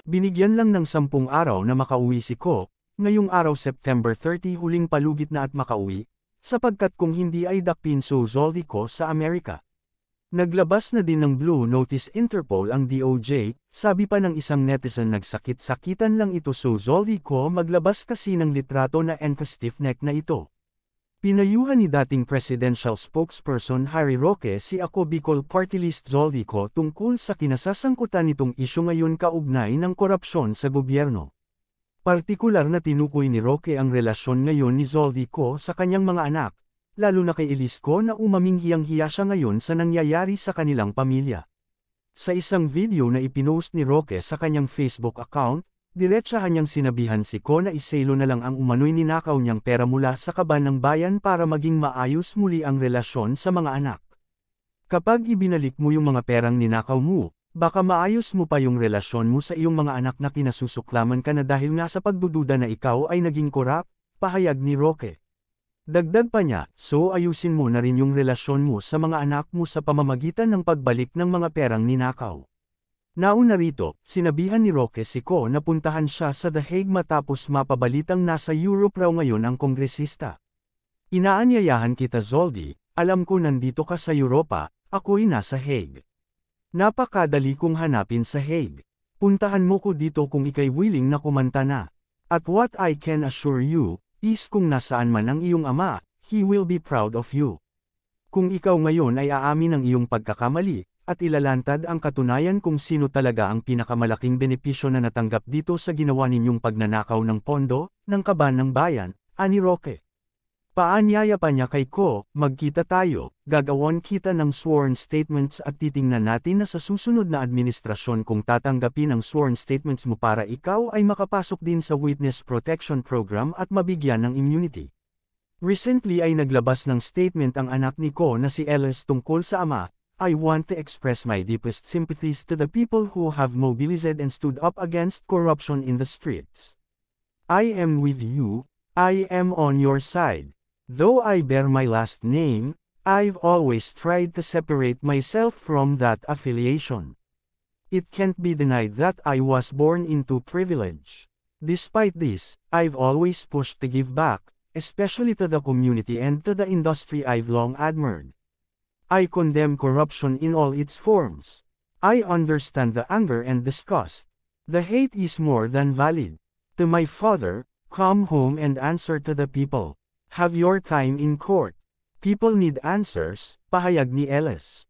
Binigyan lang ng 10 araw na makauwi si Ko, ngayong araw September 30 huling palugit na at makauwi, sapagkat kung hindi ay dakpin so Zoldy Ko sa Amerika. Naglabas na din ng Blue Notice Interpol ang DOJ, sabi pa ng isang netizen nagsakit-sakitan lang ito so Zoldy Ko maglabas kasi ng litrato na stiff neck na ito. Pinayuhan ni dating presidential spokesperson Harry Roque si Ako Bicol Party List Zoldy Ko tungkol sa kinasasangkutan nitong isyu ngayon kaugnay ng korupsyon sa gobyerno. Partikular na tinukoy ni Roque ang relasyon ngayon ni Zoldy Ko sa kanyang mga anak, lalo na kay Elise Ko na umaming hiyang-hiya siya ngayon sa nangyayari sa kanilang pamilya. Sa isang video na ipinost ni Roque sa kanyang Facebook account, diretsahan niyang sinabihan si Ko na iselo na lang ang umano'y ninakaw niyang pera mula sa kaban ng bayan para maging maayos muli ang relasyon sa mga anak. Kapag ibinalik mo yung mga perang ninakaw mo, baka maayos mo pa yung relasyon mo sa iyong mga anak na kinasusuklaman ka na dahil nga sa pagdududa na ikaw ay naging korap, pahayag ni Roque. Dagdag pa niya, so ayusin mo na rin yung relasyon mo sa mga anak mo sa pamamagitan ng pagbalik ng mga perang ninakaw. Nauna rito, sinabihan ni Roque si Ko na puntahan siya sa The Hague matapos mapabalitang nasa Europe raw ngayon ang kongresista. Inaanyayahan kita Zoldy, alam ko nandito ka sa Europa, ako'y nasa Hague. Napakadali kong hanapin sa Hague. Puntahan mo ko dito kung ika'y willing na kumanta na. At what I can assure you, is kung nasaan man ang iyong ama, he will be proud of you. Kung ikaw ngayon ay aamin ng iyong pagkakamali, at ilalantad ang katunayan kung sino talaga ang pinakamalaking benepisyo na natanggap dito sa ginawa ninyong pagnanakaw ng pondo, ng kaban ng bayan, ani Roque. Paanyaya pa niya kay Ko, magkita tayo, gagawan kita ng sworn statements at titingnan natin na sa susunod na administrasyon kung tatanggapin ang sworn statements mo para ikaw ay makapasok din sa Witness Protection Program at mabigyan ng immunity. Recently ay naglabas ng statement ang anak ni Ko na si Ellis tungkol sa ama. I want to express my deepest sympathies to the people who have mobilized and stood up against corruption in the streets. I am with you, I am on your side. Though I bear my last name, I've always tried to separate myself from that affiliation. It can't be denied that I was born into privilege. Despite this, I've always pushed to give back, especially to the community and to the industry I've long admired. I condemn corruption in all its forms. I understand the anger and disgust. The hate is more than valid. To my father, come home and answer to the people. Have your time in court. People need answers, pahayag ni Ellis.